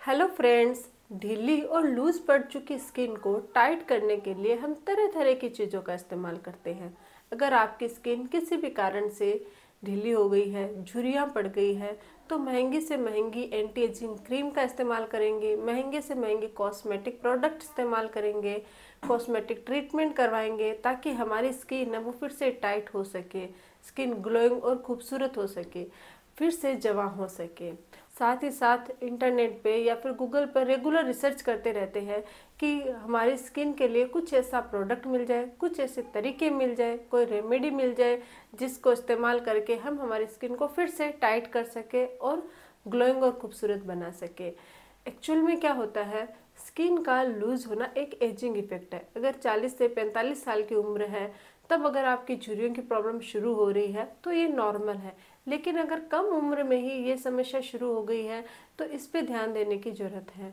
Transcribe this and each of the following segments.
Hello friends, ढीली और loose पड़ चुकी स्किन को टाइट करने के लिए हम तरह तरह की चीज़ों का इस्तेमाल करते हैं। अगर आपकी स्किन किसी भी कारण से ढीली हो गई है, झुर्रियाँ पड़ गई है, तो महंगी से महंगी एंटी एजिंग क्रीम का इस्तेमाल करेंगे, महंगे से महंगे कॉस्मेटिक प्रोडक्ट इस्तेमाल करेंगे, कॉस्मेटिक ट्रीटमेंट करवाएंगे ताकि हमारी स्किन है वो फिर से टाइट हो सके, स्किन ग्लोइंग और खूबसूरत हो सके, फिर से जवां हो सके। साथ ही साथ इंटरनेट पे या फिर गूगल पर रेगुलर रिसर्च करते रहते हैं कि हमारी स्किन के लिए कुछ ऐसा प्रोडक्ट मिल जाए, कुछ ऐसे तरीके मिल जाए, कोई रेमेडी मिल जाए जिसको इस्तेमाल करके हम हमारी स्किन को फिर से टाइट कर सके और ग्लोइंग और खूबसूरत बना सके। एक्चुअल में क्या होता है, स्किन का लूज होना एक एजिंग इफेक्ट है। अगर 40 से 45 साल की उम्र है तब अगर आपकी झुर्रियों की प्रॉब्लम शुरू हो रही है तो ये नॉर्मल है। लेकिन अगर कम उम्र में ही ये समस्या शुरू हो गई है तो इस पे ध्यान देने की ज़रूरत है।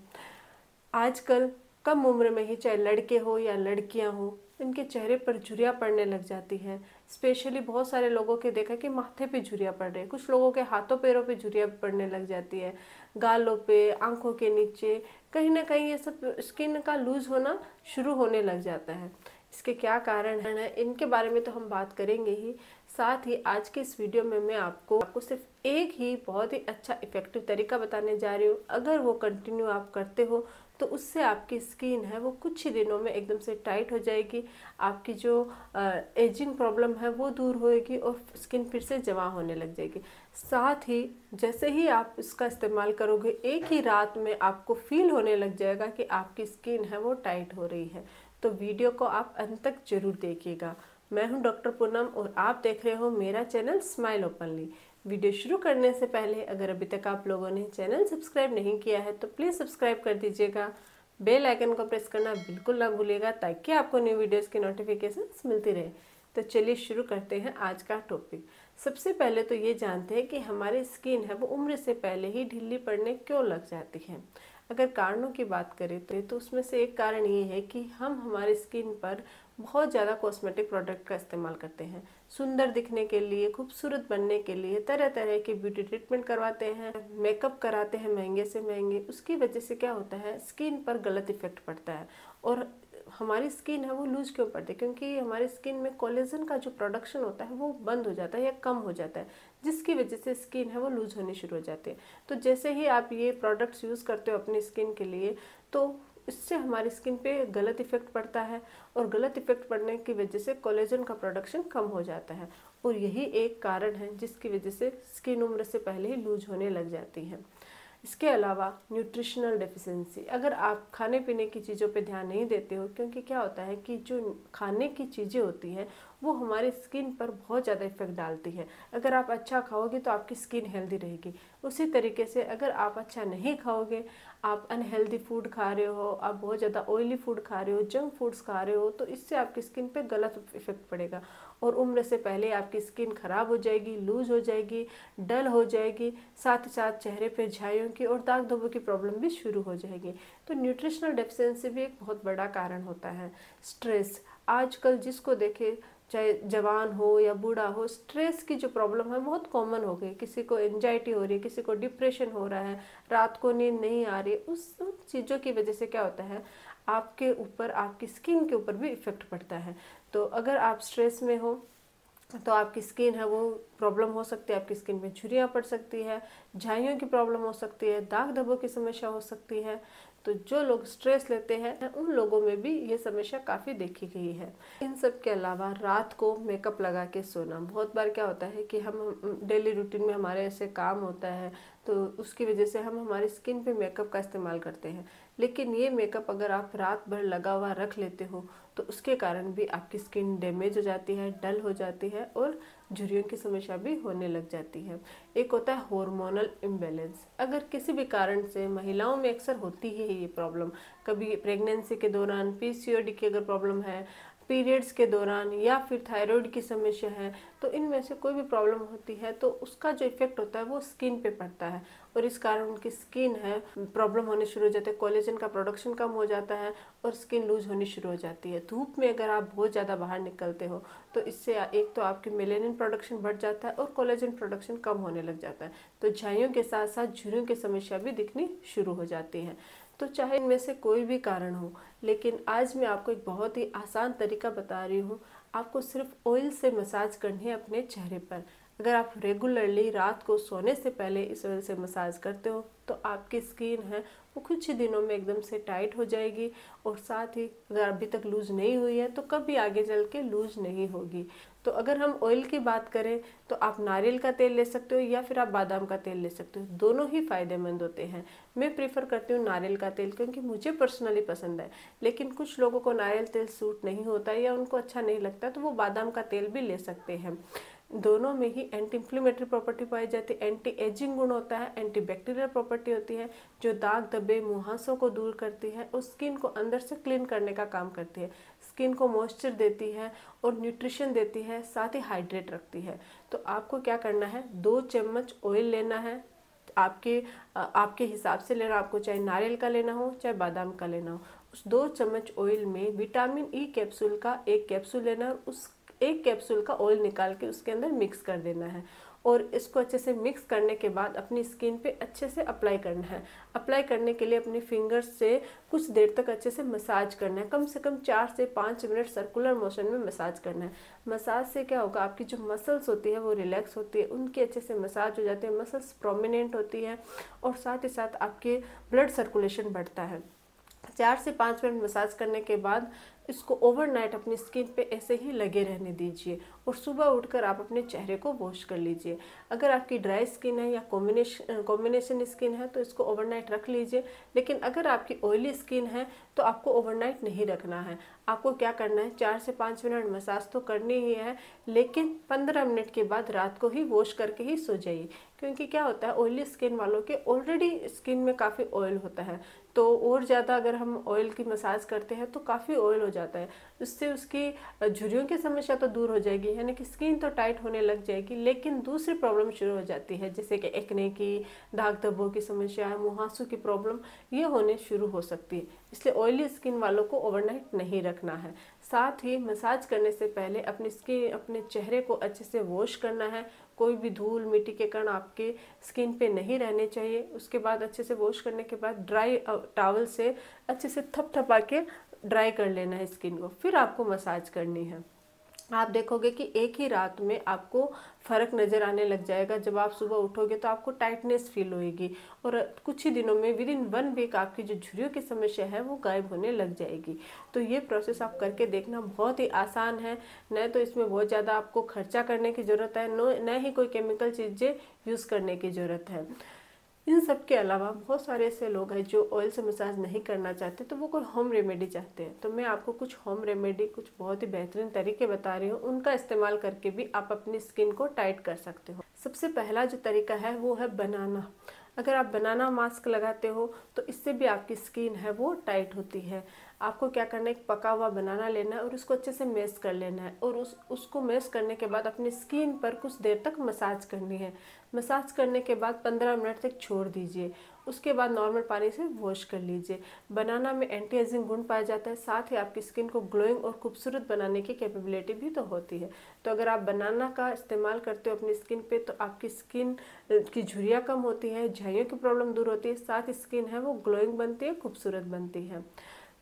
आजकल कम उम्र में ही, चाहे लड़के हो या लड़कियां हो, इनके चेहरे पर झुर्रियाँ पड़ने लग जाती हैं। स्पेशली बहुत सारे लोगों के देखा कि माथे पे झुर्रियाँ पड़ रही है, कुछ लोगों के हाथों पैरों पे झुर्रियाँ पड़ने लग जाती है, गालों पे, आंखों के नीचे, कहीं ना कहीं ये सब स्किन का लूज होना शुरू होने लग जाता है। इसके क्या कारण है, इनके बारे में तो हम बात करेंगे ही। साथ ही आज के इस वीडियो में मैं आपको सिर्फ एक ही बहुत ही अच्छा इफेक्टिव तरीका बताने जा रही हूँ। अगर वो कंटिन्यू आप करते हो तो उससे आपकी स्किन है वो कुछ ही दिनों में एकदम से टाइट हो जाएगी, आपकी जो एजिंग प्रॉब्लम है वो दूर होएगी और स्किन फिर से जवां होने लग जाएगी। साथ ही जैसे ही आप इसका इस्तेमाल करोगे, एक ही रात में आपको फील होने लग जाएगा कि आपकी स्किन है वो टाइट हो रही है। तो वीडियो को आप अंत तक जरूर देखिएगा। मैं हूं डॉक्टर पूनम और आप देख रहे हो मेरा चैनल स्माइल ओपनली। वीडियो शुरू करने से पहले अगर अभी तक आप लोगों ने चैनल सब्सक्राइब नहीं किया है तो प्लीज़ सब्सक्राइब कर दीजिएगा। बेल आइकन को प्रेस करना बिल्कुल ना भूलिएगा ताकि आपको न्यू वीडियोस की नोटिफिकेशंस मिलती रहे। तो चलिए शुरू करते हैं आज का टॉपिक। सबसे पहले तो ये जानते हैं कि हमारी स्किन है वो उम्र से पहले ही ढीली पड़ने क्यों लग जाती है। अगर कारणों की बात करें तो उसमें से एक कारण ये है कि हम हमारी स्किन पर बहुत ज़्यादा कॉस्मेटिक प्रोडक्ट का इस्तेमाल करते हैं। सुंदर दिखने के लिए, खूबसूरत बनने के लिए तरह तरह के ब्यूटी ट्रीटमेंट करवाते हैं, मेकअप कराते हैं महंगे से महंगे। उसकी वजह से क्या होता है, स्किन पर गलत इफेक्ट पड़ता है और हमारी स्किन है वो लूज क्यों पड़ती है, क्योंकि हमारी स्किन में कोलेजन का जो प्रोडक्शन होता है वो बंद हो जाता है या कम हो जाता है, जिसकी वजह से स्किन है वो लूज होनी शुरू हो जाती है। तो जैसे ही आप ये प्रोडक्ट्स यूज़ करते हो अपनी स्किन के लिए तो इससे हमारी स्किन पे गलत इफेक्ट पड़ता है और गलत इफेक्ट पड़ने की वजह से कोलेजन का प्रोडक्शन कम हो जाता है और यही एक कारण है जिसकी वजह से स्किन उम्र से पहले ही लूज होने लग जाती है। इसके अलावा न्यूट्रिशनल डेफिशिएंसी, अगर आप खाने पीने की चीज़ों पे ध्यान नहीं देते हो, क्योंकि क्या होता है कि जो खाने की चीज़ें होती हैं वो हमारी स्किन पर बहुत ज़्यादा इफेक्ट डालती है। अगर आप अच्छा खाओगे तो आपकी स्किन हेल्दी रहेगी। उसी तरीके से अगर आप अच्छा नहीं खाओगे, आप अनहेल्दी फूड खा रहे हो, आप बहुत ज़्यादा ऑयली फूड खा रहे हो, जंक फूड्स खा रहे हो, तो इससे आपकी स्किन पे गलत इफेक्ट पड़ेगा और उम्र से पहले आपकी स्किन खराब हो जाएगी, लूज हो जाएगी, डल हो जाएगी। साथ ही साथ चेहरे पे झाइयों की और दाग धब्बों की प्रॉब्लम भी शुरू हो जाएगी। तो न्यूट्रिशनल डेफिशिएंसी भी एक बहुत बड़ा कारण होता है। स्ट्रेस, आजकल जिसको देखे, चाहे जवान हो या बूढ़ा हो, स्ट्रेस की जो प्रॉब्लम है बहुत कॉमन हो गई। किसी को एंजाइटी हो रही है, किसी को डिप्रेशन हो रहा है, रात को नींद नहीं आ रही। उस चीज़ों की वजह से क्या होता है, आपके ऊपर, आपकी स्किन के ऊपर भी इफेक्ट पड़ता है। तो अगर आप स्ट्रेस में हो तो आपकी स्किन है वो प्रॉब्लम हो सकती है, आपकी स्किन में झुर्रियाँ पड़ सकती है, झाइयों की प्रॉब्लम हो सकती है, दाग धब्बों की समस्या हो सकती है। तो जो लोग स्ट्रेस लेते हैं उन लोगों में भी ये समस्या काफ़ी देखी गई है। इन सब के अलावा रात को मेकअप लगा के सोना, बहुत बार क्या होता है कि हम डेली रूटीन में हमारे ऐसे काम होता है तो उसकी वजह से हम हमारी स्किन पे मेकअप का इस्तेमाल करते हैं। लेकिन ये मेकअप अगर आप रात भर लगा हुआ रख लेते हो तो उसके कारण भी आपकी स्किन डैमेज हो जाती है, डल हो जाती है और झुर्रियों की समस्या भी होने लग जाती है। एक होता है हार्मोनल इम्बैलेंस। अगर किसी भी कारण से, महिलाओं में अक्सर होती है ये प्रॉब्लम, कभी प्रेगनेंसी के दौरान, पीसीओडी की अगर प्रॉब्लम है, पीरियड्स के दौरान, या फिर थायराइड की समस्या है, तो इनमें से कोई भी प्रॉब्लम होती है तो उसका जो इफेक्ट होता है वो स्किन पे पड़ता है और इस कारण उनकी स्किन है प्रॉब्लम होने शुरू हो जाते हैं, कोलेजन का प्रोडक्शन कम हो जाता है और स्किन लूज होनी शुरू हो जाती है। धूप में अगर आप बहुत ज़्यादा बाहर निकलते हो तो इससे एक तो आपकी मेलेनिन प्रोडक्शन बढ़ जाता है और कोलेजन प्रोडक्शन कम होने लग जाता है, तो झाइयों के साथ साथ झुर्रियों की समस्या भी दिखनी शुरू हो जाती है। तो चाहे इनमें से कोई भी कारण हो, लेकिन आज मैं आपको एक बहुत ही आसान तरीका बता रही हूँ। आपको सिर्फ ऑयल से मसाज करनी है अपने चेहरे पर। अगर आप रेगुलरली रात को सोने से पहले इस ऑयल से मसाज करते हो तो आपकी स्किन है वो कुछ ही दिनों में एकदम से टाइट हो जाएगी, और साथ ही अगर अभी तक लूज नहीं हुई है तो कभी आगे चल के लूज नहीं होगी। तो अगर हम ऑयल की बात करें तो आप नारियल का तेल ले सकते हो या फिर आप बादाम का तेल ले सकते हो, दोनों ही फायदेमंद होते हैं। मैं प्रीफर करती हूँ नारियल का तेल क्योंकि मुझे पर्सनली पसंद है, लेकिन कुछ लोगों को नारियल तेल सूट नहीं होता है या उनको अच्छा नहीं लगता तो वो बादाम का तेल भी ले सकते हैं। दोनों में ही एंटी इन्फ्लेमेटरी प्रॉपर्टी पाई जाती है, एंटी एजिंग गुण होता है, एंटी बैक्टीरियल प्रॉपर्टी होती है जो दाग धब्बे मुहासों को दूर करती है और स्किन को अंदर से क्लीन करने का काम करती है, स्किन को मॉइस्चर देती है और न्यूट्रिशन देती है, साथ ही हाइड्रेट रखती है। तो आपको क्या करना है, 2 चम्मच ऑयल लेना है, आपके हिसाब से लेना, आपको चाहे नारियल का लेना हो चाहे बादाम का लेना हो। उस 2 चम्मच ऑयल में विटामिन ई कैप्सूल का 1 कैप्सूल लेना है, उस 1 कैप्सूल का ऑयल निकाल के उसके अंदर मिक्स कर देना है और इसको अच्छे से मिक्स करने के बाद अपनी स्किन पे अच्छे से अप्लाई करना है। अप्लाई करने के लिए अपनी फिंगर्स से कुछ देर तक अच्छे से मसाज करना है, कम से कम 4 से 5 मिनट सर्कुलर मोशन में मसाज करना है। मसाज से क्या होगा, आपकी जो मसल्स होती है वो रिलैक्स होती है, उनकी अच्छे से मसाज हो जाती है, मसल्स प्रोमिनेंट होती है और साथ ही साथ आपके ब्लड सर्कुलेशन बढ़ता है। 4 से 5 मिनट मसाज करने के बाद इसको ओवरनाइट अपनी स्किन पे ऐसे ही लगे रहने दीजिए और सुबह उठकर आप अपने चेहरे को वॉश कर लीजिए। अगर आपकी ड्राई स्किन है या कॉम्बिनेशन स्किन है तो इसको ओवरनाइट रख लीजिए, लेकिन अगर आपकी ऑयली स्किन है तो आपको ओवरनाइट नहीं रखना है। आपको क्या करना है, 4 से 5 मिनट मसाज तो करनी ही है, लेकिन 15 मिनट के बाद रात को ही वॉश करके ही सो जाइए, क्योंकि क्या होता है ऑयली स्किन वालों के ऑलरेडी स्किन में काफ़ी ऑयल होता है, तो और ज़्यादा अगर हम ऑयल की मसाज करते हैं तो काफ़ी ऑयल हो जाता है। उससे उसकी झुर्रियों की समस्या तो दूर हो जाएगी, यानी कि स्किन तो टाइट होने लग जाएगी, लेकिन दूसरी प्रॉब्लम शुरू हो जाती है जैसे कि एक्ने की, दाग धब्बों की समस्या, मुहासों की प्रॉब्लम, ये होने शुरू हो सकती है। इसलिए ऑयली स्किन वालों को ओवरनाइट नहीं रखना है। साथ ही मसाज करने से पहले अपने चेहरे को अच्छे से वॉश करना है, कोई भी धूल मिट्टी के कण आपके स्किन पे नहीं रहने चाहिए। उसके बाद अच्छे से वॉश करने के बाद ड्राई टॉवल से अच्छे से थपथपा के ड्राई कर लेना है स्किन को, फिर आपको मसाज करनी है। आप देखोगे कि एक ही रात में आपको फ़र्क नज़र आने लग जाएगा। जब आप सुबह उठोगे तो आपको टाइटनेस फील होएगी और कुछ ही दिनों में विदिन 1 वीक आपकी जो झुर्रियों की समस्या है वो गायब होने लग जाएगी। तो ये प्रोसेस आप करके देखना, बहुत ही आसान है, न तो इसमें बहुत ज़्यादा आपको खर्चा करने की ज़रूरत है, न ही कोई केमिकल चीज़ें यूज़ करने की ज़रूरत है। इन सब के अलावा बहुत सारे ऐसे लोग हैं जो ऑयल से मसाज नहीं करना चाहते, तो वो कोई होम रेमेडी चाहते हैं। तो मैं आपको कुछ होम रेमेडी, कुछ बहुत ही बेहतरीन तरीके बता रही हूँ, उनका इस्तेमाल करके भी आप अपनी स्किन को टाइट कर सकते हो। सबसे पहला जो तरीका है वो है बनाना। अगर आप बनाना मास्क लगाते हो तो इससे भी आपकी स्किन है वो टाइट होती है। आपको क्या करना है, एक पका हुआ बनाना लेना है और उसको अच्छे से मैश कर लेना है और उसको मैश करने के बाद अपनी स्किन पर कुछ देर तक मसाज करनी है। मसाज करने के बाद 15 मिनट तक छोड़ दीजिए, उसके बाद नॉर्मल पानी से वॉश कर लीजिए। बनाना में एंटी एजिंग गुण पाया जाता है, साथ ही आपकी स्किन को ग्लोइंग और खूबसूरत बनाने की कैपेबिलिटी भी तो होती है। तो अगर आप बनाना का इस्तेमाल करते हो अपनी स्किन पे तो आपकी स्किन की झुर्रियाँ कम होती है, झाइयों की प्रॉब्लम दूर होती है, साथ ही स्किन है वो ग्लोइंग बनती है, खूबसूरत बनती है।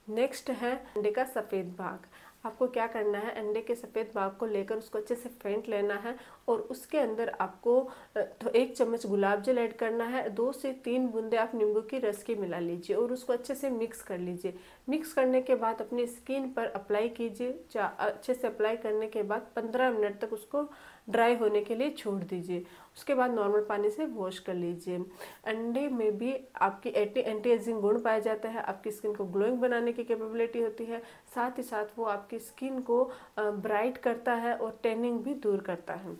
नेक्स्ट है अंडे का सफ़ेद भाग। आपको क्या करना है, अंडे के सफ़ेद भाग को लेकर उसको अच्छे से फेंट लेना है और उसके अंदर आपको तो 1 चम्मच गुलाब जल ऐड करना है, 2 से 3 बूंदे आप नींबू की रस की मिला लीजिए और उसको अच्छे से मिक्स कर लीजिए। मिक्स करने के बाद अपनी स्किन पर अप्लाई कीजिए। अच्छे से अप्लाई करने के बाद 15 मिनट तक उसको ड्राई होने के लिए छोड़ दीजिए। उसके बाद नॉर्मल पानी से वॉश कर लीजिए। अंडे में भी आपकी एंटी एजिंग गुण पाया जाता है, आपकी स्किन को ग्लोइंग बनाने की कैपेबिलिटी होती है, साथ ही साथ वो आपकी स्किन को ब्राइट करता है और टैनिंग भी दूर करता है।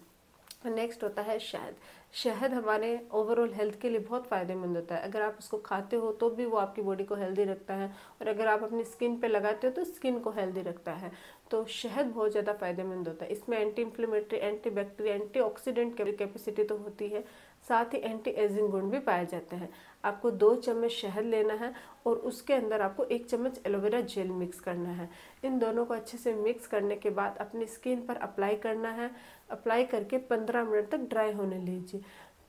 नेक्स्ट होता है शहद। शहद हमारे ओवरऑल हेल्थ के लिए बहुत फ़ायदेमंद होता है। अगर आप उसको खाते हो तो भी वो आपकी बॉडी को हेल्दी रखता है और अगर आप अपनी स्किन पे लगाते हो तो स्किन को हेल्दी रखता है। तो शहद बहुत ज़्यादा फ़ायदेमंद होता है। इसमें anti inflammatory, anti bacteria, anti oxidant capacity तो होती है, साथ ही एंटी एजिंग गुण भी पाए जाते हैं। आपको 2 चम्मच शहद लेना है और उसके अंदर आपको 1 चम्मच एलोवेरा जेल मिक्स करना है। इन दोनों को अच्छे से मिक्स करने के बाद अपनी स्किन पर अप्लाई करना है। अप्लाई करके 15 मिनट तक ड्राई होने लीजिए।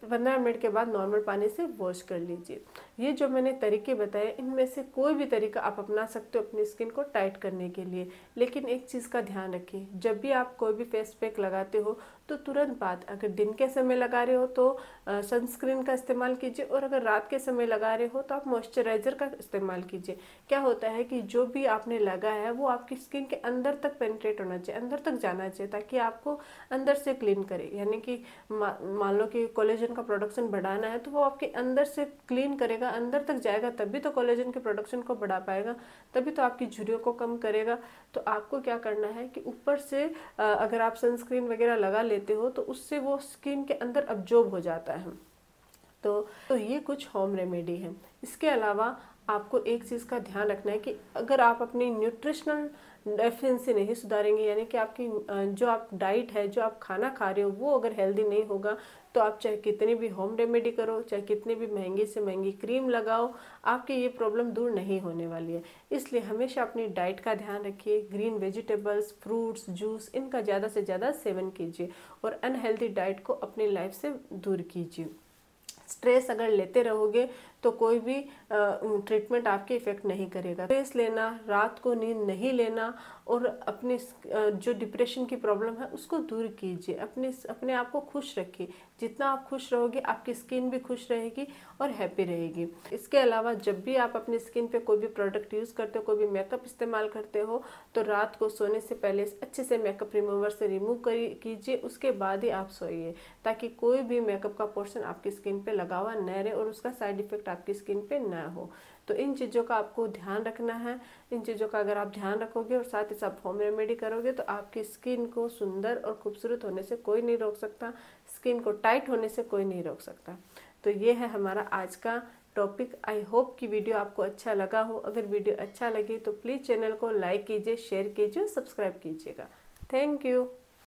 15 मिनट के बाद नॉर्मल पानी से वॉश कर लीजिए। ये जो मैंने तरीके बताए, इनमें से कोई भी तरीका आप अपना सकते हो अपनी स्किन को टाइट करने के लिए। लेकिन एक चीज़ का ध्यान रखिए, जब भी आप कोई भी फेस पैक लगाते हो तो तुरंत बाद, अगर दिन के समय लगा रहे हो तो सनस्क्रीन का इस्तेमाल कीजिए, और अगर रात के समय लगा रहे हो तो आप मॉइस्चराइजर का इस्तेमाल कीजिए। क्या होता है कि जो भी आपने लगाया है वो आपकी स्किन के अंदर तक पेनिट्रेट होना चाहिए, अंदर तक जाना चाहिए, ताकि आपको अंदर से क्लीन करे। यानी कि मान लो कि कोलेजन का प्रोडक्शन बढ़ाना है तो वो आपके अंदर से क्लीन करेगा, अंदर तक जाएगा, तभी तो कोलेजन के प्रोडक्शन को बढ़ा पाएगा, तभी तो आपकी झुर्रियों को कम करेगा। तो आपको क्या करना है कि ऊपर से अगर आप सनस्क्रीन वगैरह लगा लेते हो तो उससे वो स्किन के अंदर अब्जॉर्ब हो जाता है। तो ये कुछ होम रेमेडी है। इसके अलावा आपको एक चीज़ का ध्यान रखना है कि अगर आप अपनी न्यूट्रिशनल डेफिशिएंसी नहीं सुधारेंगे, यानी कि आपकी जो आप डाइट है, जो आप खाना खा रहे हो वो अगर हेल्दी नहीं होगा, तो आप चाहे कितनी भी होम रेमेडी करो, चाहे कितनी भी महंगी से महंगी क्रीम लगाओ, आपकी ये प्रॉब्लम दूर नहीं होने वाली है। इसलिए हमेशा अपनी डाइट का ध्यान रखिए। ग्रीन वेजिटेबल्स, फ्रूट्स, जूस, इनका ज़्यादा से ज़्यादा सेवन कीजिए और अनहेल्दी डाइट को अपनी लाइफ से दूर कीजिए। स्ट्रेस अगर लेते रहोगे तो कोई भी ट्रीटमेंट आपके इफेक्ट नहीं करेगा। स्ट्रेस लेना, रात को नींद नहीं लेना और अपनी जो डिप्रेशन की प्रॉब्लम है उसको दूर कीजिए। अपने आप को खुश रखिए। जितना आप खुश रहोगे आपकी स्किन भी खुश रहेगी और हैप्पी रहेगी। इसके अलावा जब भी आप अपनी स्किन पे कोई भी प्रोडक्ट यूज़ करते हो, कोई भी मेकअप इस्तेमाल करते हो, तो रात को सोने से पहले अच्छे से मेकअप रिमूवर से रिमूव कीजिए, उसके बाद ही आप सोइए, ताकि कोई भी मेकअप का पोर्शन आपकी स्किन पे लगा हुआ न रहे और उसका साइड इफेक्ट आपकी स्किन पे ना हो। तो इन चीज़ों का आपको ध्यान रखना है। इन चीज़ों का अगर आप ध्यान रखोगे और साथ ही साथ होम रेमेडी करोगे तो आपकी स्किन को सुंदर और खूबसूरत होने से कोई नहीं रोक सकता, स्किन को टाइट होने से कोई नहीं रोक सकता। तो ये है हमारा आज का टॉपिक। आई होप कि वीडियो आपको अच्छा लगा हो। अगर वीडियो अच्छा लगे तो प्लीज़ चैनल को लाइक कीजिए, शेयर कीजिए, सब्सक्राइब कीजिएगा। Thank you.